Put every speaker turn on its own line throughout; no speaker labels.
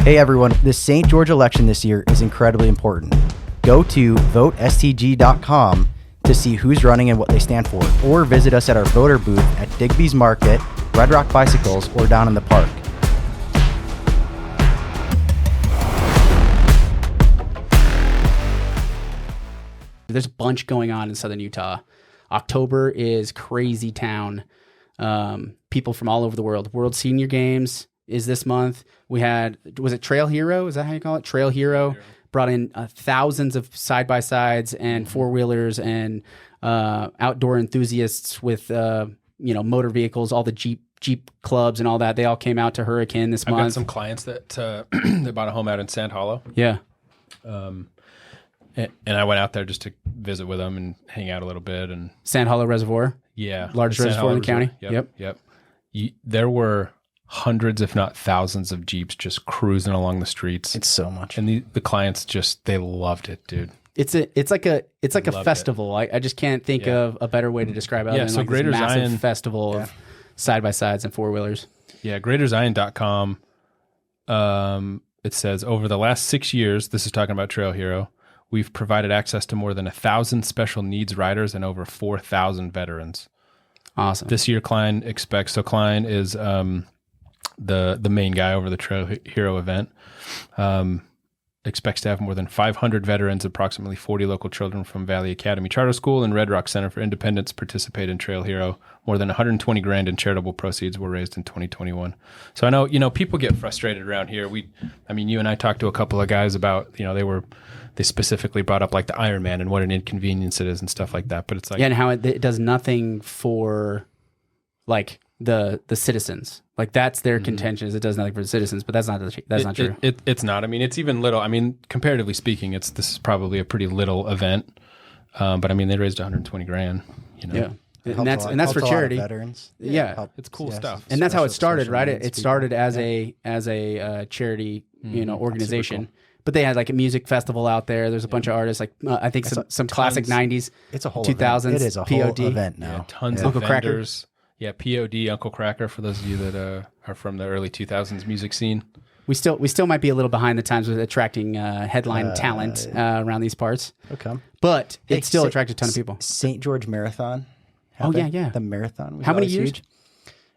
Hey everyone, the St. George election this year is incredibly important. Go to votestg.com to see who's running and what they stand for, or visit us at our voter booth at Digby's Market, Red Rock Bicycles, or down in the park.
There's a bunch going on in Southern Utah. October is crazy town. People from all over the world. World Senior Games is this month. We had, was it Trail Hero? Is that how you call it? Trail Hero. Brought in thousands of side-by-sides and four-wheelers and outdoor enthusiasts with, motor vehicles, all the Jeep clubs and all that. They all came out to Hurricane this month.
I've got some clients that they bought a home out in Sand Hollow.
Yeah.
And I went out there just to visit with them and hang out a little bit. And
Sand Hollow Reservoir.
Yeah.
Largest reservoir in the county.
Yep. There were hundreds, if not thousands, of Jeeps just cruising along the streets.
It's so much.
And the clients they loved it, dude.
It's like a festival. I just can't think of a better way to describe it.
Yeah, so Greater
this massive
Zion
festival of side-by-sides and four-wheelers.
Yeah, GreaterZion.com. It says, over the last 6 years, this is talking about Trail Hero, we've provided access to more than 1,000 special needs riders and over 4,000 veterans.
Awesome.
This year, Klein expects, so Klein is the main guy over the Trail Hero event, expects to have more than 500 veterans, approximately 40 local children from Valley Academy Charter School and Red Rock Center for Independence participate in Trail Hero. More than 120 grand in charitable proceeds were raised in 2021. So I know, people get frustrated around here. You and I talked to a couple of guys about, they specifically brought up like the Ironman and what an inconvenience it is and stuff like that. But it's like,
and how it does nothing for like the citizens. Like that's their contention, is it does nothing for the citizens, but that's not true.
It's not. It's even little. Comparatively speaking, this is probably a pretty little event. But they raised 120 grand.
Yeah. And that's for charity.
Veterans.
Yeah.
It's cool stuff.
And that's how it started, right? It started as a charity, organization. But they had like a music festival out there. There's a bunch of artists, like I think some classic 90s.
It's a whole
2000s.
Event. It is a whole
POD.
event now.
Yeah, tons of
Uncle
vendors. Yeah, POD, Uncle Cracker, for those of you that are from the early 2000s music scene.
We still might be a little behind the times with attracting headline talent around these parts.
Okay.
But it still attracted a ton of people.
St. George Marathon.
Yeah.
The marathon.
How many years?
Huge.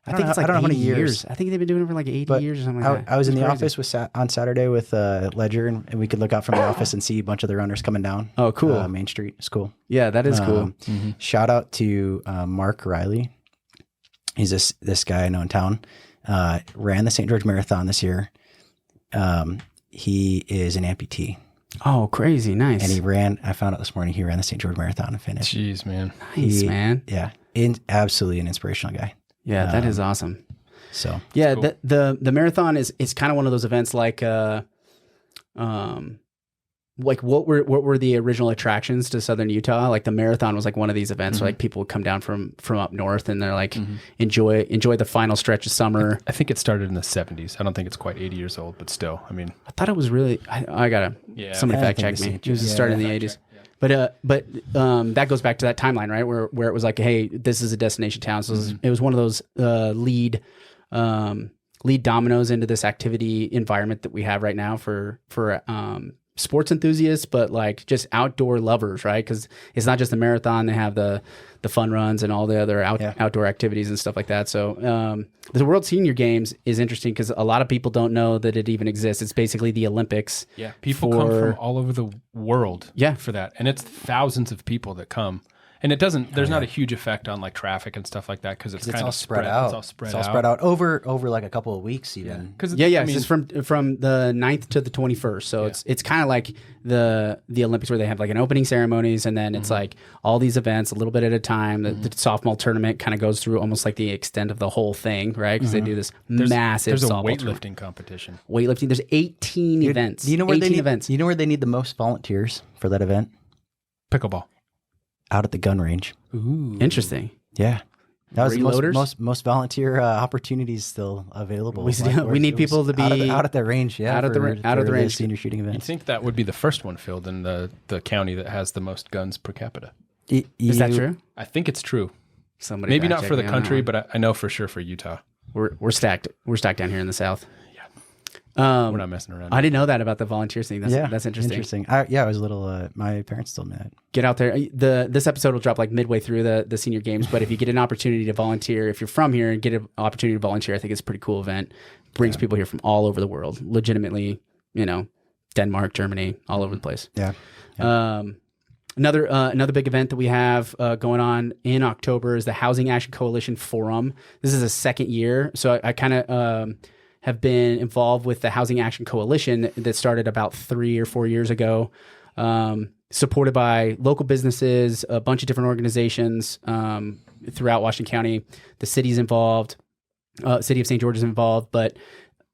I think it's like 80 years. I think they've been doing it for like 80 years or something like that.
I was in the office on Saturday with Ledger, and we could look out from the office and see a bunch of the runners coming down.
Oh, cool.
Main Street. It's cool.
Yeah, that is cool.
Shout out to Mark Riley. He's this guy I know in town. Ran the St. George Marathon this year. He is an amputee.
Oh, crazy. Nice.
And I found out this morning, he ran the St. George Marathon and finished.
Jeez, man.
Nice, man.
Yeah. Absolutely an inspirational guy.
Yeah, that is awesome.
So
yeah,
cool.
the marathon is kind of one of those events like what were the original attractions to Southern Utah? Like the marathon was like one of these events where like people would come down from up north and they're like enjoy the final stretch of summer.
I think it started in the 70s. I don't think it's quite 80 years old, but still,
I thought it was really. I gotta somebody fact check me. It was started in the 80s. But that goes back to that timeline, right? Where it was like, hey, this is a destination town. So it was one of those lead dominoes into this activity environment that we have right now for sports enthusiasts, but like just outdoor lovers, right? Because it's not just the marathon; they have the fun runs and all the other outdoor activities and stuff like that. So the World Senior Games is interesting because a lot of people don't know that it even exists. It's basically the Olympics.
Yeah, people come from all over the world. For that, and it's thousands of people that come. And it doesn't. There's not a huge effect on like traffic and stuff like that because it's kind
all
of
spread out.
It's all spread out
over like a couple of weeks even.
It's from the 9th to the 21st. So it's kind of like the Olympics where they have like an opening ceremonies and then it's like all these events a little bit at a time. The softball tournament kind of goes through almost like the extent of the whole thing, right? Because they do this massive.
There's a
softball
weightlifting competition.
Weightlifting. There's 18 events.
Do you know where they need
events?
You know where they need the most volunteers for that event?
Pickleball.
Out at the gun range.
Ooh, interesting.
Yeah, that was
Reloaders?
the most volunteer opportunities still available.
We need people to be
out at the range. Yeah,
out of the range.
Senior shooting events.
You think that would be the first one filled in the county that has the most guns per capita?
Is that true?
I think it's true.
Somebody
maybe not for the country, but I know for sure for Utah.
We're stacked. We're stacked down here in the South.
We're not messing around.
I didn't know that about the volunteers thing. That's interesting.
I was little. My parents told me that.
Get out there. This episode will drop like midway through the senior games, but if you get an opportunity to volunteer, if you're from here and get an opportunity to volunteer, I think it's a pretty cool event. Brings people here from all over the world, legitimately, Denmark, Germany, all over the place.
Yeah.
Another big event that we have going on in October is the Housing Action Coalition Forum. This is a second year, so I kind of have been involved with the Housing Action Coalition that started about 3 or 4 years ago, supported by local businesses, a bunch of different organizations throughout Washington County. The city's involved, city of St. George is involved, but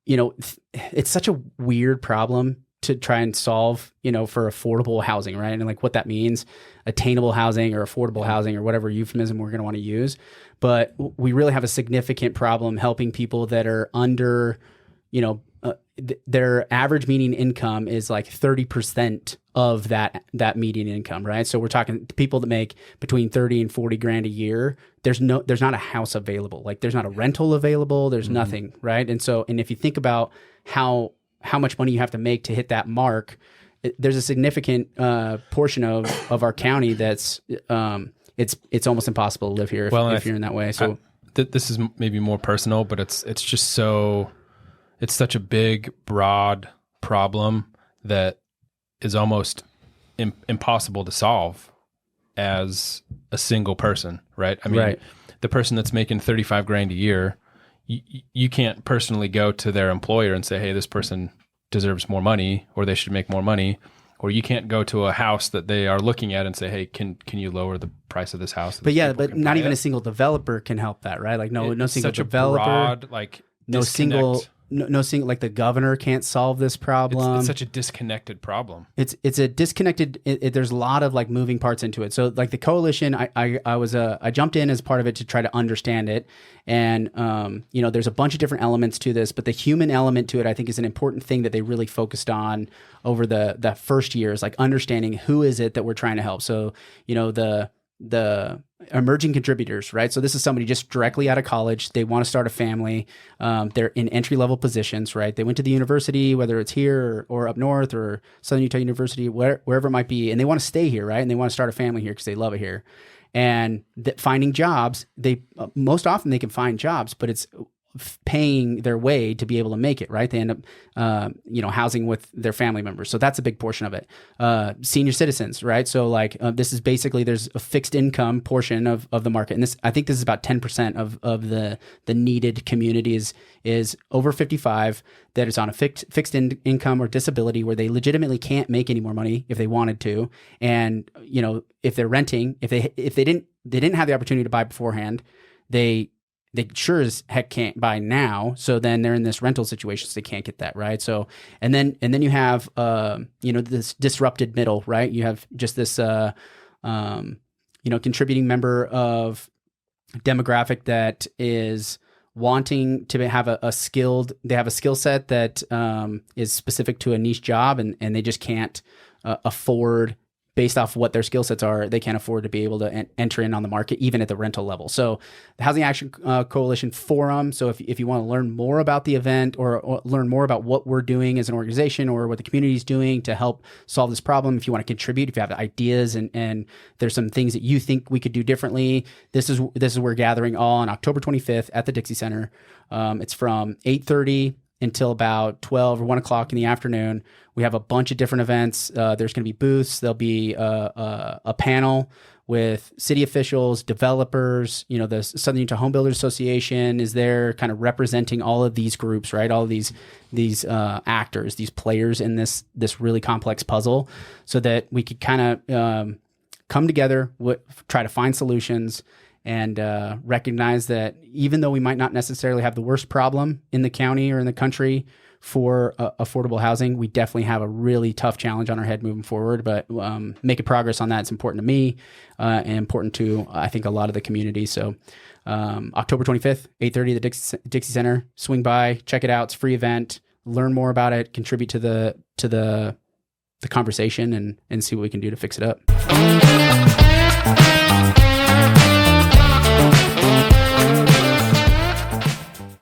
it's such a weird problem to try and solve, for affordable housing, right? And like what that means, attainable housing or affordable housing or whatever euphemism we're going to want to use. But we really have a significant problem helping people that are under, their average median income is like 30% of that median income, right? So we're talking people that make between 30 and 40 grand a year. There's not a house available. Like there's not a rental available. There's nothing, right? And if you think about how much money you have to make to hit that mark, there's a significant portion of our county that's it's almost impossible to live here if you're in that way. So
this is maybe more personal, but it's such a big, broad problem that is almost impossible to solve as a single person, right? I mean, the person that's making 35 grand a year, you can't personally go to their employer and say, hey, this person deserves more money or they should make more money. Or you can't go to a house that they are looking at and say, hey, can you lower the price of this house?
But not even a single developer can help that, right? Like no single developer,
broad,
no single, like the governor can't solve this problem.
It's such a disconnected problem.
It's a disconnected. There's a lot of like moving parts into it. So like the coalition, I jumped in as part of it to try to understand it, and there's a bunch of different elements to this, but the human element to it, I think, is an important thing that they really focused on over the first years, like understanding who is it that we're trying to help. So the emerging contributors, right? So this is somebody just directly out of college. They want to start a family. They're in entry-level positions, right? They went to the university, whether it's here or up north or Southern Utah University, wherever it might be, and they want to stay here, right? And they want to start a family here because they love it here. And finding jobs, most often they can find jobs, but it's paying their way to be able to make it, right? They end up, housing with their family members. So that's a big portion of it. Senior citizens, right? So like this is basically, there's a fixed income portion of the market. And I think this is about 10% of the needed communities is over 55 that is on a fixed income or disability where they legitimately can't make any more money if they wanted to. And, if they're renting, if they didn't have the opportunity to buy beforehand, they sure as heck can't buy now. So then they're in this rental situation, so they can't get that, right? So, and then you have, this disrupted middle, right? You have just this, contributing member of demographic that is wanting to have a skill set that is specific to a niche job, and they just can't afford, based off what their skill sets are, they can't afford to be able to enter in on the market, even at the rental level. So the Housing Action Coalition Forum. So if you want to learn more about the event or learn more about what we're doing as an organization or what the community is doing to help solve this problem, if you want to contribute, if you have ideas and there's some things that you think we could do differently, this is we're gathering all on October 25th at the Dixie Center. It's from 8:30 until about 12 or 1 o'clock in the afternoon. We have a bunch of different events. There's going to be booths. There'll be a panel with city officials, developers. The Southern Utah Home Builders Association is there, kind of representing all of these groups, right? All of these actors, these players in this really complex puzzle, so that we could kind of come together, try to find solutions, and recognize that even though we might not necessarily have the worst problem in the county or in the country for affordable housing, we definitely have a really tough challenge on our head moving forward. But making progress on that is important to me and important to, I think, a lot of the community. So October 25th, 8:30 at the Dixie Center. Swing by, check it out. It's a free event. Learn more about it. Contribute to the conversation and see what we can do to fix it up.